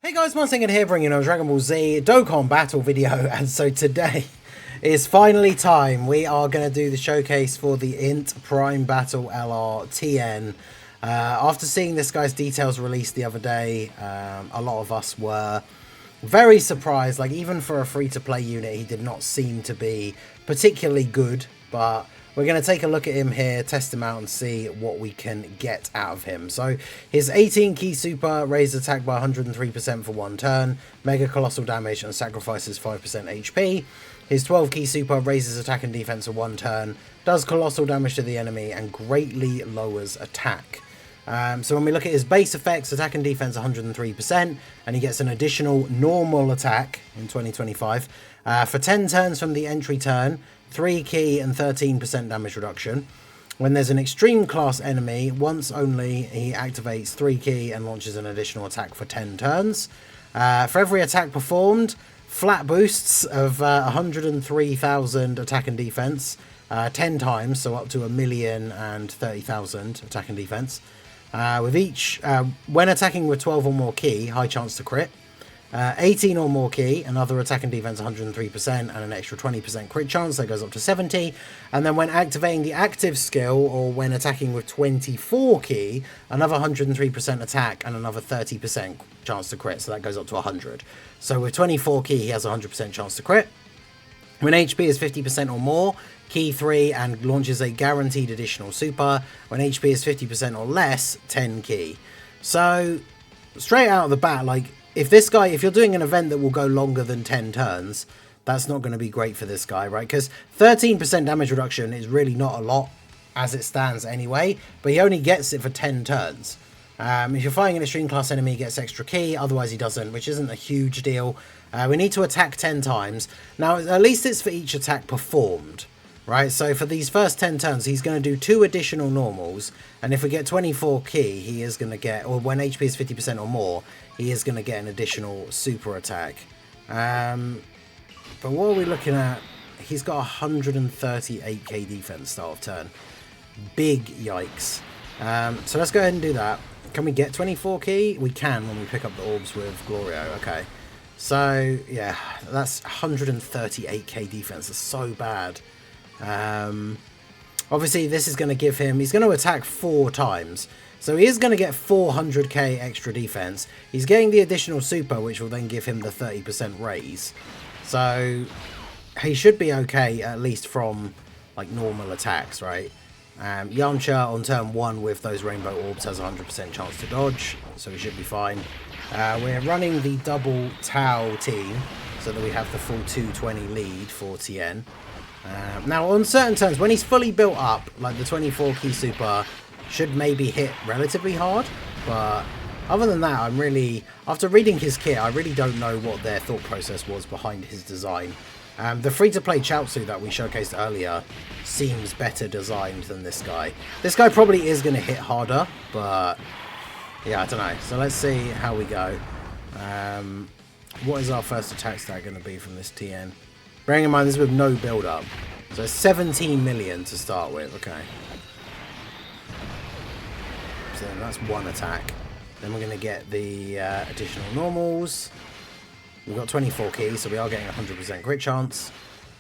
Hey guys, Monsignor here bringing you a Dragon Ball Z Dokkan battle video, and so today is finally time. We are going to do the showcase for the Int Prime Battle LR Tien. After seeing this guy's details released the other day, a lot of us were very surprised. Like, even for a free-to-play unit, he did not seem to be particularly good, but we're going to take a look at him here, test him out, and see what we can get out of him. So, his 18 key super raises attack by 103% for one turn, mega colossal damage, and sacrifices 5% HP. His 12 key super raises attack and defense for one turn, does colossal damage to the enemy, and greatly lowers attack. So when we look at his base effects, attack and defense 103%, and he gets an additional normal attack in 2025 for 10 turns from the entry turn, 3 key and 13% damage reduction. When there's an extreme class enemy, once only, he activates 3 key and launches an additional attack for 10 turns. For every attack performed, flat boosts of 103,000 attack and defense 10 times, so up to 1,030,000 attack and defense. With each, when attacking with 12 or more key, high chance to crit. 18 or more key, another attack and defense 103%, and an extra 20% crit chance, that goes up to 70. And then when activating the active skill, or when attacking with 24 key, another 103% attack and another 30% chance to crit, so that goes up to 100. So with 24 key, he has a 100% chance to crit. When HP is 50% or more, key 3 and launches a guaranteed additional super. When HP is 50% or less, 10 key. So straight out of the bat, like, if you're doing an event that will go longer than 10 turns, that's not going to be great for this guy, right? Because 13% damage reduction is really not a lot as it stands anyway, but he only gets it for 10 turns. If you're fighting an extreme class enemy, he gets extra key, otherwise he doesn't, which isn't a huge deal. We need to attack 10 times. Now, at least it's for each attack performed, right? So for these first 10 turns, he's going to do 2 additional normals, and if we get 24 key, he is going to get, or when HP is 50% or more, he is going to get an additional super attack. But what are we looking at? He's got 138k defense start of turn. Big yikes. So let's go ahead and do that. Can we get 24 key? We can when we pick up the orbs with Glorio. Okay. So, yeah, that's 138k defense. That's so bad. Obviously, this is going to give him... He's going to attack 4 times. So he is going to get 400k extra defense. He's getting the additional super, which will then give him the 30% raise. So he should be okay, at least from, like, normal attacks, right? Yamcha on turn 1 with those rainbow orbs has a 100% chance to dodge, so he should be fine. We're running the double Tau team, so that we have the full 220 lead for Tien. Now, on certain turns, when he's fully built up, like the 24 key super should maybe hit relatively hard, but other than that, I'm really, after reading his kit, I really don't know what their thought process was behind his design. The free-to-play Chaozu that we showcased earlier seems better designed than this guy. This guy probably is going to hit harder, but yeah, I don't know. So let's see how we go. What is our first attack stat going to be from this Tien? Bearing in mind this is with no build-up. So 17 million to start with, okay. So that's one attack. Then we're going to get the additional normals. We've got 24 keys, so we are getting 100% crit chance.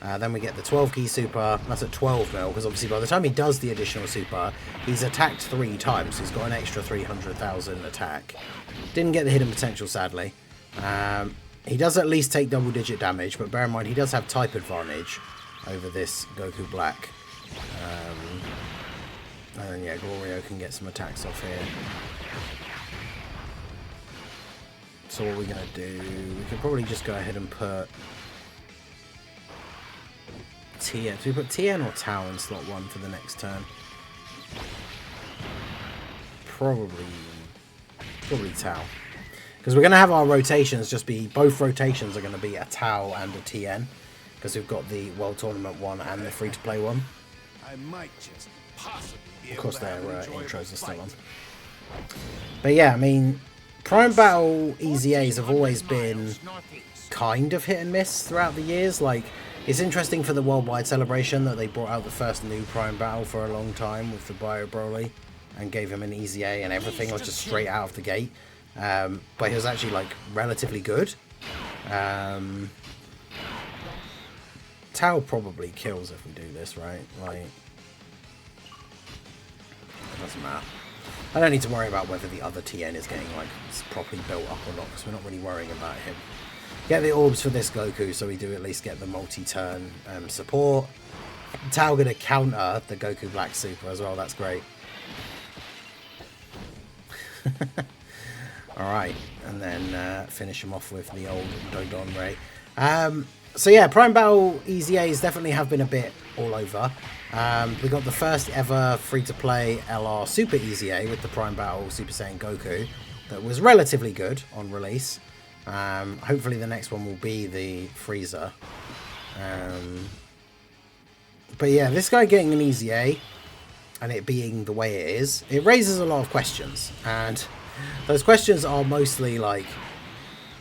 Then we get the 12 key super. That's at 12 mil, because obviously by the time he does the additional super, he's attacked 3 times. So he's got an extra 300,000 attack. Didn't get the hidden potential, sadly. He does at least take double-digit damage, but bear in mind he does have type advantage over this Goku Black. And then, yeah, Glorio can get some attacks off here. So what we're going to do, we could probably just go ahead and put Tien. Do we put Tien or Tau in slot 1 for the next turn? Probably Tau. Because we're going to have our rotations just be, both rotations are going to be a Tau and a Tien. Because we've got the World Tournament one and the free-to-play one. I might just possibly be of course their intros are still on. But yeah, I mean, Prime Battle EZAs have always been kind of hit and miss throughout the years. Like, it's interesting for the worldwide celebration that they brought out the first new Prime Battle for a long time with the Bio Broly and gave him an EZA and everything was just straight out of the gate. but he was actually like relatively good. Tao probably kills if we do this, right? Like, it doesn't matter. I don't need to worry about whether the other Tien is getting like properly built up or not, because we're not really worrying about him. Get the orbs for this Goku, so we do at least get the multi-turn support. Tao gonna counter the Goku Black Super as well. That's great. All right, and then finish him off with the old Dodon Ray. So yeah, Prime Battle EZAs definitely have been a bit all over. We got the first ever free-to-play LR Super EZA with the Prime Battle Super Saiyan Goku that was relatively good on release. Hopefully the next one will be the Frieza. But yeah, this guy getting an EZA and it being the way it is, it raises a lot of questions. And those questions are mostly like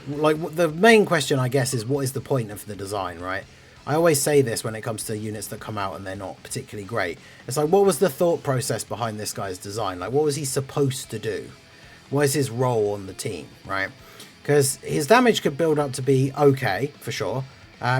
the main question, I guess, is what is the point of the design, right? I always say this when it comes to units that come out and they're not particularly great. It's like, what was the thought process behind this guy's design? Like, what was he supposed to do? What is his role on the team, right? Because his damage could build up to be okay, for sure.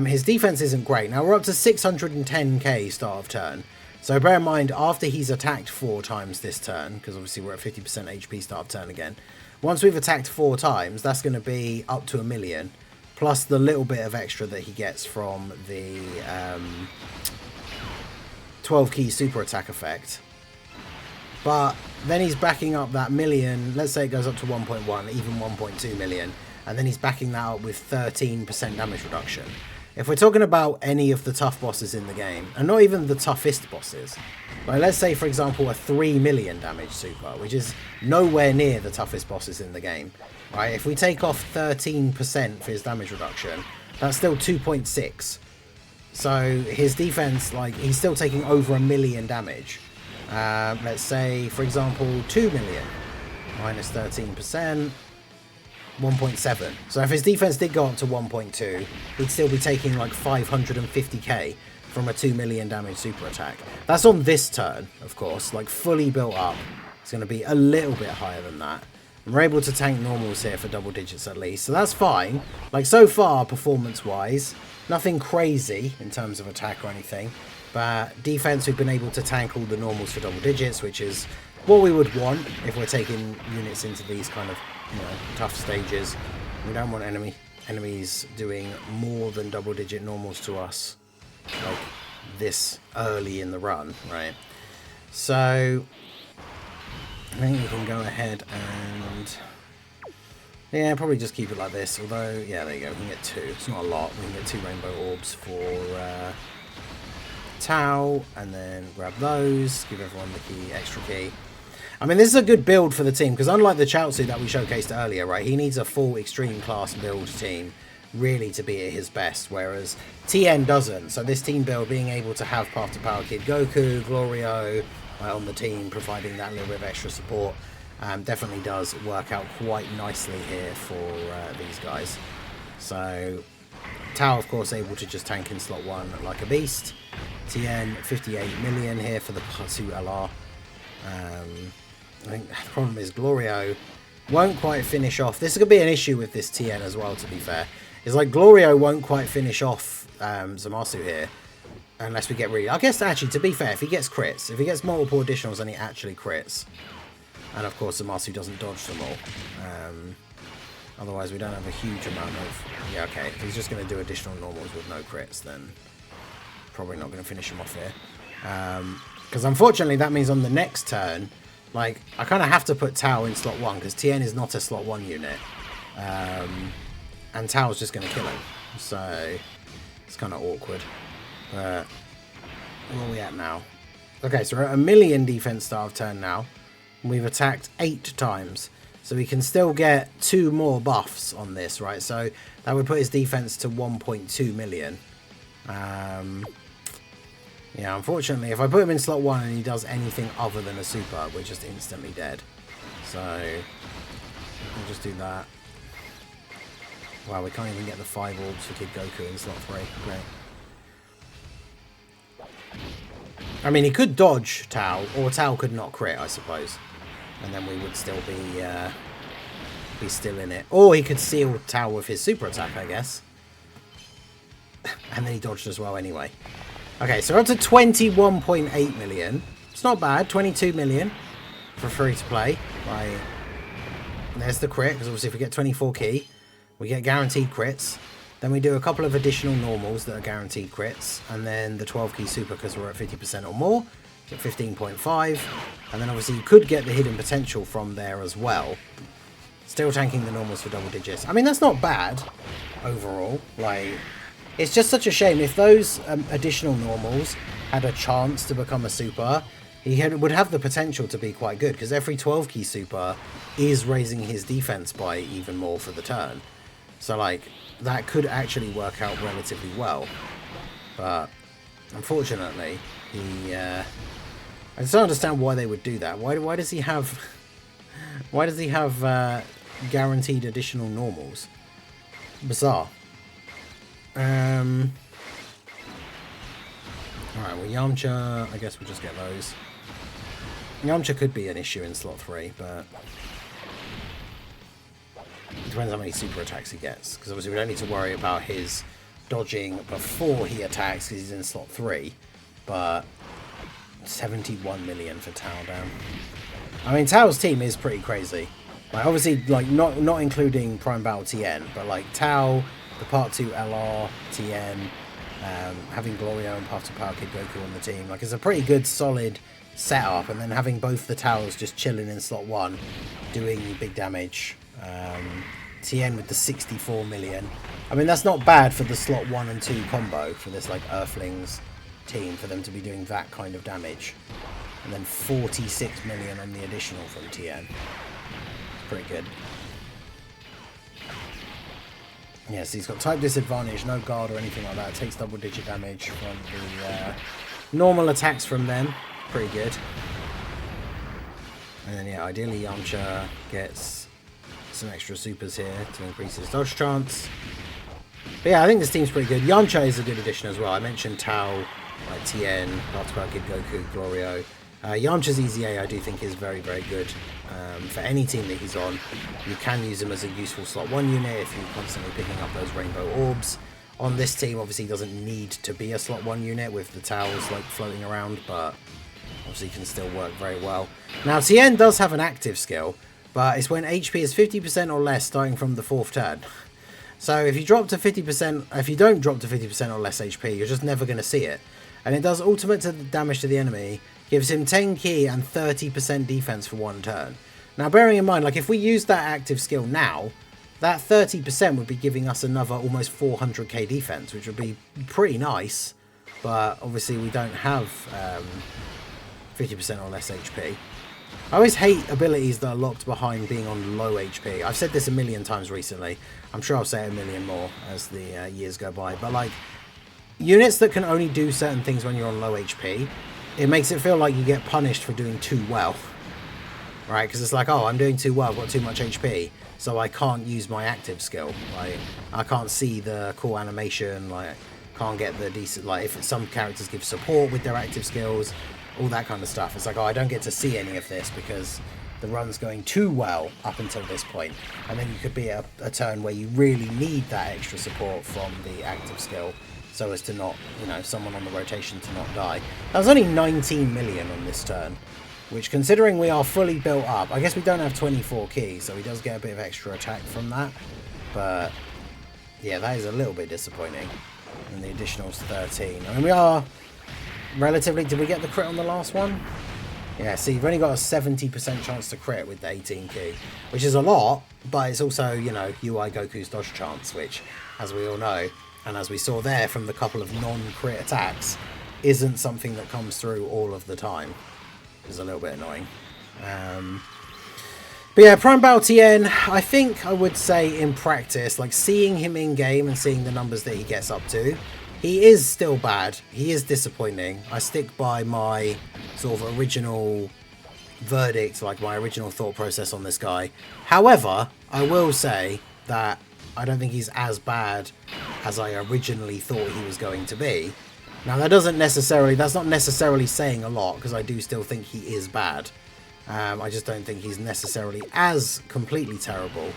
His defense isn't great. Now, we're up to 610k start of turn. So bear in mind, after he's attacked 4 times this turn, because obviously we're at 50% HP start of turn again. Once we've attacked 4 times, that's going to be up to 1 million. Plus the little bit of extra that he gets from the 12 key super attack effect. But then he's backing up that million. Let's say it goes up to 1.1, even 1.2 million. And then he's backing that up with 13% damage reduction. If we're talking about any of the tough bosses in the game, and not even the toughest bosses, like let's say, for example, a 3 million damage super, which is nowhere near the toughest bosses in the game, right? If we take off 13% for his damage reduction, that's still 2.6. So his defense, like, he's still taking over 1 million damage. Let's say, for example, 2 million minus 13%. 1.7. So if his defense did go up to 1.2, he'd still be taking like 550k from a 2 million damage super attack. That's on this turn, of course, like fully built up. It's going to be a little bit higher than that. And we're able to tank normals here for double digits at least, so that's fine. Like, so far, performance-wise, nothing crazy in terms of attack or anything. But defense, we've been able to tank all the normals for double digits, which is what we would want if we're taking units into these kind of, you know, tough stages. We don't want enemies doing more than double digit normals to us like this early in the run, right? So I think we can go ahead and, yeah, probably just keep it like this. Although, yeah, there you go, we can get 2. It's not a lot. We can get 2 rainbow orbs for Tao, and then grab those, give everyone the key, extra key. I mean, this is a good build for the team, because unlike the Chaozu that we showcased earlier, right, he needs a full extreme class build team really to be at his best, whereas Tien doesn't. So this team build, being able to have Path to Power Kid Goku, Glorio on the team, providing that little bit of extra support, definitely does work out quite nicely here for these guys. So Tao, of course, able to just tank in slot 1 like a beast. Tien, 58 million here for the 2 LR. I think the problem is Glorio won't quite finish off. This could be an issue with this Tien as well, to be fair. It's like Glorio won't quite finish off Zamasu here unless we get really... I guess, actually, to be fair, if he gets crits, if he gets multiple additionals and he actually crits, and of course Zamasu doesn't dodge them all, otherwise we don't have a huge amount of... Yeah, okay, if he's just going to do additional normals with no crits, then probably not going to finish him off here. Because unfortunately that means on the next turn, like, I kind of have to put Tao in slot 1, because Tien is not a slot 1 unit. And Tao's just going to kill him. So it's kind of awkward. But where are we at now? Okay, so we're at 1 million defense start of turn now. We've attacked 8 times. So we can still get 2 more buffs on this, right? So that would put his defense to 1.2 million. Yeah, unfortunately, if I put him in slot 1 and he does anything other than a super, we're just instantly dead. So we'll just do that. Wow, we can't even get the 5 orbs for Kid Goku in slot 3. Great. I mean, he could dodge Tao, or Tao could not crit, I suppose. And then we would still be be still in it. Or he could seal Tao with his super attack, I guess. And then he dodged as well anyway. Okay, so we're up to 21.8 million. It's not bad. 22 million for free to play. Like, there's the crit, because obviously if we get 24 key, we get guaranteed crits. Then we do a couple of additional normals that are guaranteed crits. And then the 12 key super, because we're at 50% or more. Get 15.5. And then obviously you could get the hidden potential from there as well. Still tanking the normals for double digits. I mean, that's not bad overall. Like, it's just such a shame. If those additional normals had a chance to become a super, he would have the potential to be quite good, because every 12 key super is raising his defense by even more for the turn. So, like, that could actually work out relatively well. But unfortunately, he... I just don't understand why they would do that. Why does he have... Why does he have guaranteed additional normals? Bizarre. Alright, well, Yamcha, I guess we'll just get those. Yamcha could be an issue in slot 3, but it depends how many super attacks he gets, because obviously we don't need to worry about his dodging before he attacks because he's in slot 3, but 71 million for Tao down. I mean, Tao's team is pretty crazy. Like, obviously, like, not including Prime Battle Tien, but like Tao, the Part 2 LR Tien, having Glorio and Part 2 Power Kid Goku on the team. Like, it's a pretty good, solid setup, and then having both the Taos just chilling in slot 1, doing big damage. Tien with the 64 million. I mean, that's not bad for the slot 1 and 2 combo for this, like, Earthlings team, for them to be doing that kind of damage. And then 46 million on the additional from Tien. Pretty good. Yeah, so he's got type disadvantage, no guard or anything like that. Takes double digit damage from the normal attacks from them. Pretty good. And then, yeah, ideally Yamcha gets some extra supers here to increase his dodge chance. But yeah, I think this team's pretty good. Yamcha is a good addition as well. I mentioned Tao, like Tien, Power Kid Goku, Glorio. Yamcha's EZA I do think is very, very good for any team that he's on. You can use him as a useful slot 1 unit if you're constantly picking up those rainbow orbs. On this team, obviously, he doesn't need to be a slot 1 unit with the towels like floating around, but obviously can still work very well. Now, Tien does have an active skill, but it's when HP is 50% or less starting from the 4th turn. So if you drop to 50%, if you don't drop to 50% or less HP, you're just never going to see it. And it does ultimate damage to the enemy, gives him 10 key and 30% defense for 1 turn. Now, bearing in mind, like, if we use that active skill now, that 30% would be giving us another almost 400k defense, which would be pretty nice. But obviously we don't have 50% or less HP. I always hate abilities that are locked behind being on low HP. I've said this a million times recently. I'm sure I'll say it a million more as the years go by. But, like, units that can only do certain things when you're on low HP, it makes it feel like you get punished for doing too well. Right? Because it's like, oh, I'm doing too well, I've got too much HP, so I can't use my active skill. Like, I can't see the cool animation, like, can't get the decent, like, if some characters give support with their active skills, all that kind of stuff. It's like, oh, I don't get to see any of this because the run's going too well up until this point. And then you could be a turn where you really need that extra support from the active skill, so as to not, you know, someone on the rotation to not die. That was only 19 million on this turn, which, considering we are fully built up, I guess we don't have 24 keys, so he does get a bit of extra attack from that. But yeah, that is a little bit disappointing. And the additional's 13. I mean, we are relatively... Did we get the crit on the last one? Yeah, see, you've only got a 70% chance to crit with the 18 key, which is a lot, but it's also, you know, UI Goku's dodge chance, which, as we all know, and as we saw there from the couple of non-crit attacks, isn't something that comes through all of the time. It's a little bit annoying. But yeah, Prime Battle Tien, I think I would say in practice, like, seeing him in game and seeing the numbers that he gets up to, he is still bad. He is disappointing. I stick by my sort of original verdict, like my original thought process on this guy. However, I will say that I don't think he's as bad as I originally thought he was going to be. Now, that's not necessarily saying a lot, because I do still think he is bad. I just don't think he's necessarily as completely terrible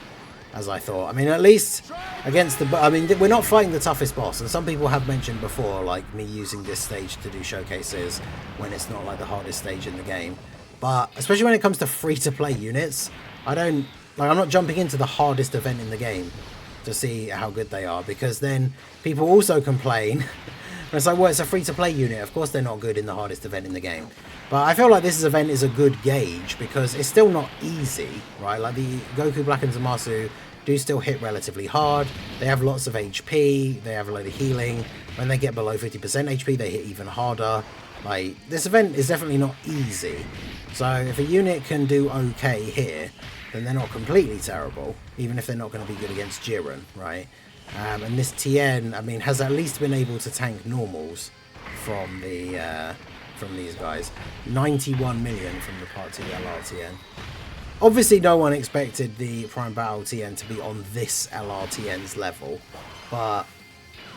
as I thought. I mean, at least against the... I mean, we're not fighting the toughest boss, and some people have mentioned before, like, me using this stage to do showcases when it's not, like, the hardest stage in the game. But, especially when it comes to free-to-play units, I don't... Like, I'm not jumping into the hardest event in the game to see how good they are, because then people also complain. And it's like, well, it's a free-to-play unit. Of course they're not good in the hardest event in the game. But I feel like this event is a good gauge, because it's still not easy, right? Like, the Goku, Black, and Zamasu do still hit relatively hard. They have lots of HP. They have a load of healing. When they get below 50% HP, they hit even harder. Like, this event is definitely not easy. So if a unit can do okay here, then they're not completely terrible, even if they're not going to be good against Jiren, right? And this Tien, I mean, has at least been able to tank normals from these guys. 91 million from the Part 2 LR Tien. Obviously, no one expected the Prime Battle Tien to be on this LR Tien's level, but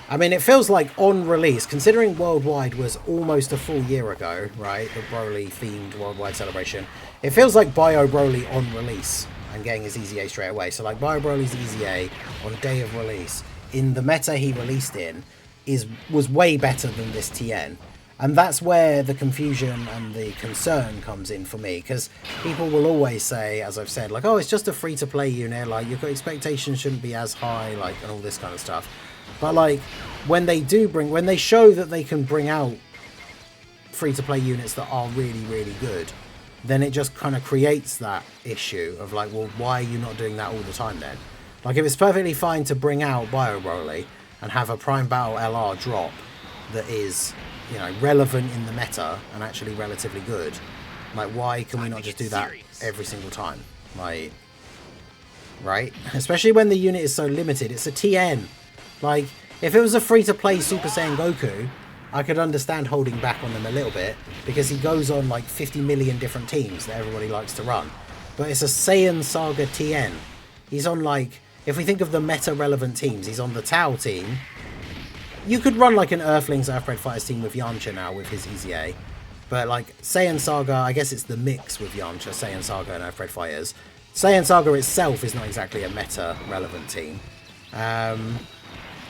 I mean, it feels like on release, considering Worldwide was almost a full year ago, right? The Broly-themed Worldwide celebration. It feels like Bio Broly on release and getting his EZA straight away. So, like, Bio Broly's EZA on day of release, in the meta he released in, was way better than this Tien. And that's where the confusion and the concern comes in for me, because people will always say, as I've said, like, oh, it's just a free-to-play unit, like, your expectations shouldn't be as high, like, and all this kind of stuff. But, like, when they show that they can bring out free-to-play units that are really, really good, then it just kind of creates that issue of, like, well, why are you not doing that all the time then? Like, if it's perfectly fine to bring out Bio Broly and have a Prime Battle LR drop that is, you know, relevant in the meta and actually relatively good, like, why can we not just do that every single time? Like, right? Especially when the unit is so limited. It's a Tien. Like, if it was a free-to-play Super Saiyan Goku, I could understand holding back on them a little bit, because he goes on, like, 50 million different teams that everybody likes to run. But it's a Saiyan Saga Tien. He's on, like, if we think of the meta-relevant teams, he's on the Tau team. You could run, like, an Earthlings Earthbred Fighters team with Yamcha now with his EZA. But, like, Saiyan Saga, I guess it's the mix with Yamcha, Saiyan Saga and Earthbred Fighters. Saiyan Saga itself is not exactly a meta-relevant team.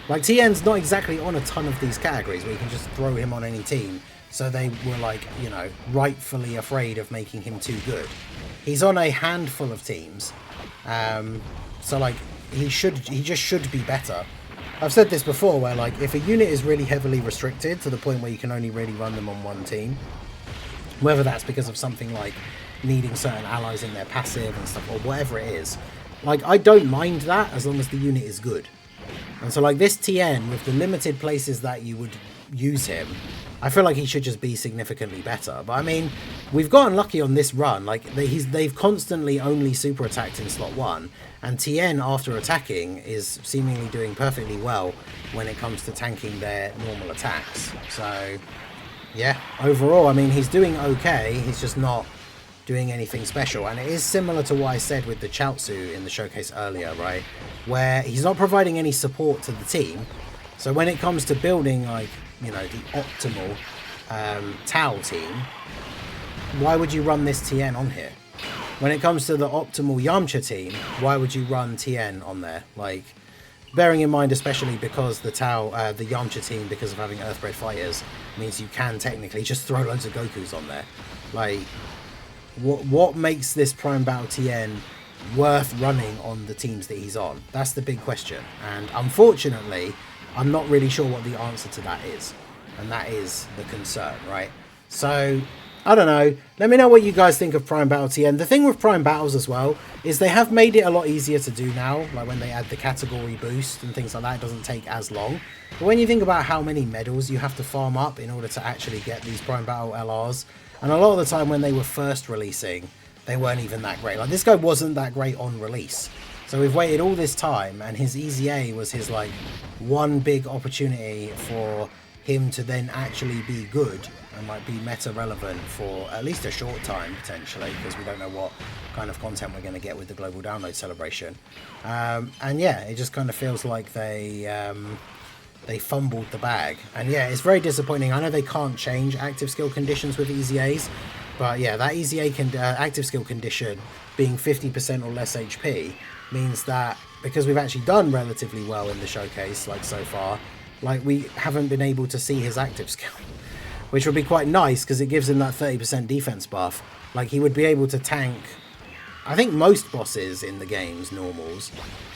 Like, Tien's not exactly on a ton of these categories where you can just throw him on any team. So they were, like, you know, rightfully afraid of making him too good. He's on a handful of teams. So, like, he just should be better. I've said this before, where, like, if a unit is really heavily restricted to the point where you can only really run them on one team, whether that's because of something like needing certain allies in their passive and stuff, or whatever it is, like, I don't mind that as long as the unit is good. And so, like, this Tien, with the limited places that you would use him, I feel like he should just be significantly better. But, I mean, we've gotten lucky on this run. Like, they've constantly only super attacked in slot 1, and Tien, after attacking, is seemingly doing perfectly well when it comes to tanking their normal attacks. So, yeah, overall, I mean, he's doing okay. He's just not doing anything special. And it is similar to what I said with the Chaozu in the showcase earlier, right? Where he's not providing any support to the team. So when it comes to building, like, you know, the optimal Tau team, why would you run this Tien on here? When it comes to the optimal Yamcha team, why would you run Tien on there? Like, bearing in mind, especially because the Yamcha team, because of having Earthbred Fighters, means you can technically just throw loads of Gokus on there. Like, what makes this Prime Battle Tien worth running on the teams that he's on? That's the big question. And unfortunately, I'm not really sure what the answer to that is. And that is the concern, right? So, I don't know. Let me know what you guys think of Prime Battle Tien. The thing with Prime Battles as well is they have made it a lot easier to do now. Like, when they add the category boost and things like that, it doesn't take as long. But when you think about how many medals you have to farm up in order to actually get these Prime Battle LRs, and a lot of the time when they were first releasing, they weren't even that great. Like, this guy wasn't that great on release. So we've waited all this time, and his EZA was his, like, one big opportunity for him to then actually be good and, like, be meta relevant for at least a short time, potentially, because we don't know what kind of content we're going to get with the global download celebration. And yeah, it just kind of feels like they fumbled the bag. And yeah, it's very disappointing. I know they can't change active skill conditions with EZAs, But yeah, that EZA active skill condition being 50% or less HP means that because we've actually done relatively well in the showcase, like so far, like we haven't been able to see his active skill, which would be quite nice because it gives him that 30% defense buff. Like he would be able to tank, I think, most bosses in the game's normals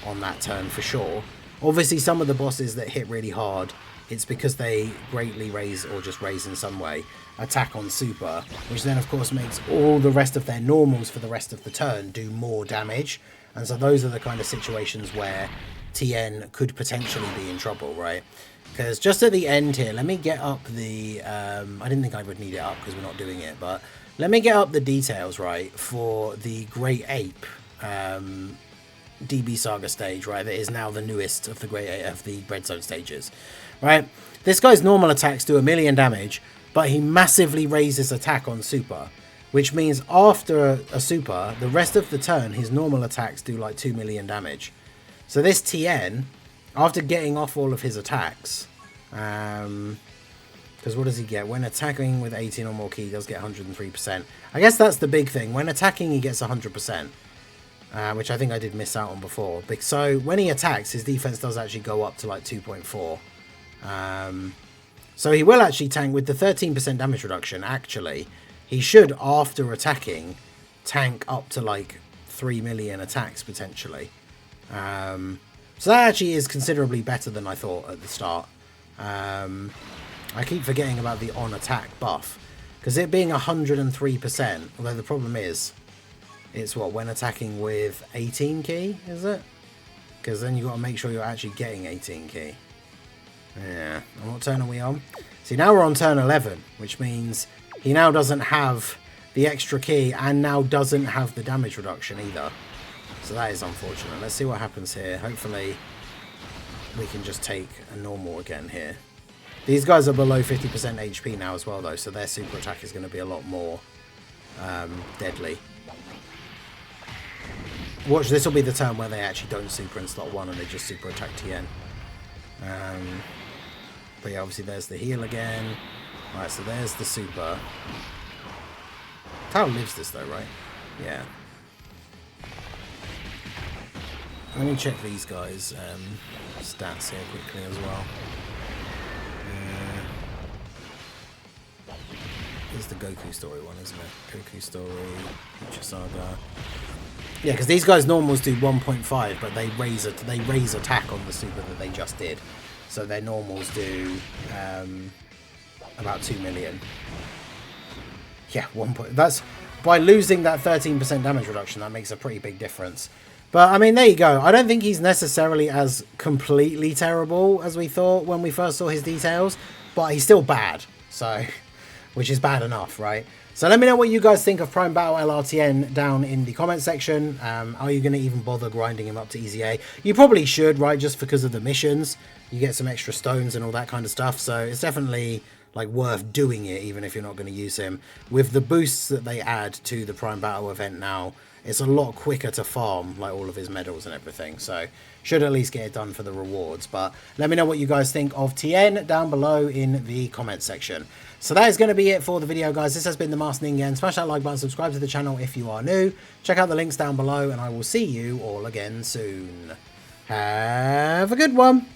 on that turn for sure. Obviously, some of the bosses that hit really hard, it's because they greatly raise, or just raise in some way, attack on super, which then of course makes all the rest of their normals for the rest of the turn do more damage. And so those are the kind of situations where Tien could potentially be in trouble, right? Because just at the end here, let me get up the... I didn't think I would need it up because we're not doing it, but let me get up the details, right, for the Great Ape DB Saga stage, right, that is now the newest of the Red Zone stages, right? This guy's normal attacks do 1,000,000 damage, but he massively raises attack on super, which means after a super, the rest of the turn, his normal attacks do like 2,000,000 damage. So this Tien, after getting off all of his attacks, because what does he get? When attacking with 18 or more key, he does get 103%. I guess that's the big thing. When attacking, he gets 100%, which I think I did miss out on before. So when he attacks, his defense does actually go up to like 2.4. So he will actually tank with the 13% damage reduction. Actually, he should, after attacking, tank up to like 3,000,000 attacks potentially. So that actually is considerably better than I thought at the start. I keep forgetting about the on attack buff, because it being 103%, although the problem is it's what, when attacking with 18 key, is it? Because then you got to make sure you're actually getting 18 key. Yeah. And what turn are we on? See, now we're on turn 11, which means he now doesn't have the extra key and now doesn't have the damage reduction either. So that is unfortunate. Let's see what happens here. Hopefully we can just take a normal again here. These guys are below 50% HP now as well, though, so their super attack is going to be a lot more deadly. Watch, this will be the turn where they actually don't super in slot 1 and they just super attack Tien. But yeah, obviously there's the heal again. Alright, so there's the super. Tao lives this though, right? Yeah. Let me check these guys' stats here quickly as well. Here's the Goku story one, isn't it? Goku story, Future Saga. Yeah, because these guys' normals do 1.5, but they raise attack on the super that they just did. So their normals do about 2,000,000. Yeah, that's by losing that 13% damage reduction, that makes a pretty big difference. But I mean, there you go. I don't think he's necessarily as completely terrible as we thought when we first saw his details, but he's still bad. So, which is bad enough, right? So let me know what you guys think of Prime Battle LR Tien down in the comment section. Are you going to even bother grinding him up to EZA? You probably should, right? Just because of the missions. You get some extra stones and all that kind of stuff. So it's definitely like worth doing it, even if you're not going to use him. With the boosts that they add to the Prime Battle event now, it's a lot quicker to farm, like all of his medals and everything. So should at least get it done for the rewards. But let me know what you guys think of Tien down below in the comment section. So that is going to be it for the video, guys. This has been the Master Ningen. Smash that like button, subscribe to the channel if you are new. Check out the links down below, and I will see you all again soon. Have a good one.